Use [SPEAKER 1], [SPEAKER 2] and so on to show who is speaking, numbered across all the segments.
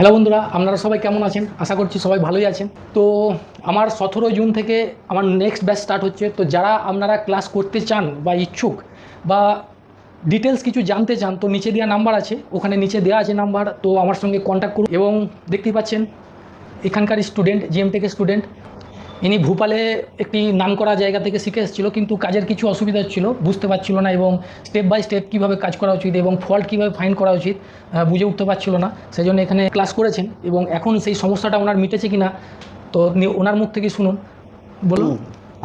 [SPEAKER 1] Hello বন্ধুরা, আপনারা সবাই কেমন আছেন? আশা করছি সবাই ভালোই আছেন। তো আমার 17 জুন থেকে আমার নেক্সট ব্যাচ স্টার্ট হচ্ছে। তো যারা আপনারা ক্লাস করতে চান বা ইচ্ছুক বা ডিটেলস কিছু জানতে চান, তো নিচে দেওয়া নাম্বার আছে, ওখানে নিচে দেওয়া আছে নাম্বার, তো আমার সঙ্গে কন্ট্যাক্ট করুন। এবং দেখতেই পাচ্ছেন এখানকার স্টুডেন্ট, জিএমটেকের স্টুডেন্ট, ইনি ভূপালে একটি নামকরা জায়গা থেকে শিখে এসেছিলো, কিন্তু কাজের কিছু অসুবিধা হচ্ছিলো, বুঝতে পারছিল না এবং স্টেপ বাই স্টেপ কীভাবে কাজ করা উচিত এবং ফল্ট কীভাবে ফাইন্ড করা উচিত বুঝে উঠতে পারছিল না। সেই জন্য এখানে ক্লাস করেছেন এবং এখন সেই সমস্যাটা ওনার মিটেছে কি না, তো ওনার মুখ থেকে শুনুন। বলুন।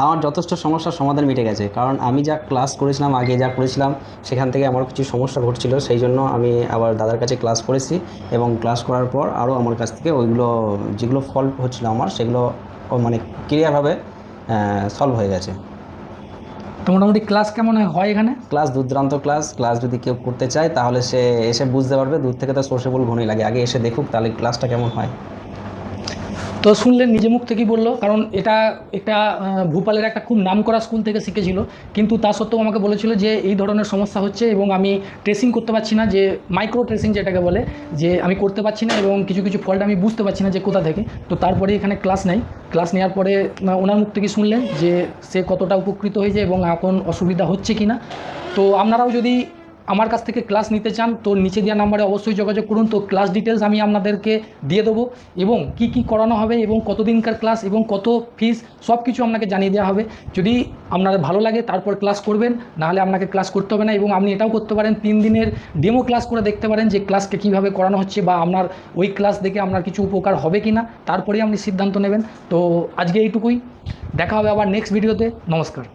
[SPEAKER 2] আমার যথেষ্ট সমস্যার সমাধান মিটে গেছে, কারণ আমি যা ক্লাস করেছিলাম, আগে যা করেছিলাম সেখান থেকে আমার কিছু সমস্যা ঘটছিল, সেই জন্য আমি আবার দাদার কাছে ক্লাস করেছি এবং ক্লাস করার পর আরও আমার কাছ থেকে ওইগুলো যেগুলো ফল্ট হচ্ছিলো আমার, সেগুলো মানে ক্লিয়ারভাবে সলভ হয়ে গেছে।
[SPEAKER 1] তো মোটামুটি ক্লাস কেমন হয় এখানে?
[SPEAKER 2] ক্লাস দুর্দান্ত ক্লাস যদি কেউ করতে চায় তাহলে সে এসে বুঝতে পারবে। দূর থেকে তো সোর্সেবল ঘনই লাগে, আগে এসে দেখুক তাহলে ক্লাসটা কেমন হয়।
[SPEAKER 1] তো শুনলেন, নিজে মুখ থেকেই বললো, কারণ এটা একটা ভূপালের একটা খুব নামকরা স্কুল থেকে শিখেছিল, কিন্তু তা সত্ত্বেও আমাকে বলেছিল যে এই ধরনের সমস্যা হচ্ছে এবং আমি ট্রেসিং করতে পারছি না, যে মাইক্রো ট্রেসিং যেটাকে বলে, যে আমি করতে পারছি না এবং কিছু কিছু ফল্ট আমি বুঝতে পারছি না যে কোথা থেকে। তো তারপরে এখানে ক্লাস নেওয়ার পরে ওনার মুখ থেকে শুনলেন যে সে কতটা উপকৃত হয়েছে এবং এখন অসুবিধা হচ্ছে কি না। তো আপনারাও যদি আমার কাছ থেকে ক্লাস নিতে চান তো নিচে দেওয়া নাম্বারে অবশ্যই যোগাযোগ করুন। তো ক্লাস ডিটেলস আমি আপনাদেরকে দিয়ে দেবো এবং কি কি করানো হবে এবং কতদিনকার ক্লাস এবং কত ফিস সব কিছু আপনাকে জানিয়ে দেওয়া হবে। যদি আপনাদের ভালো লাগে তারপর ক্লাস করবেন, নাহলে আপনাকে ক্লাস করতে হবে না। এবং আপনি এটাও করতে পারেন, 3 দিনের ডেমো ক্লাস করে দেখতে পারেন যে ক্লাসকে কীভাবে করানো হচ্ছে বা আপনার ওই ক্লাস দেখে আপনার কিছু উপকার হবে কি না, তারপরেই আপনি সিদ্ধান্ত নেবেন। তো আজকে এইটুকুই, দেখা হবে আবার নেক্সট ভিডিওতে। নমস্কার।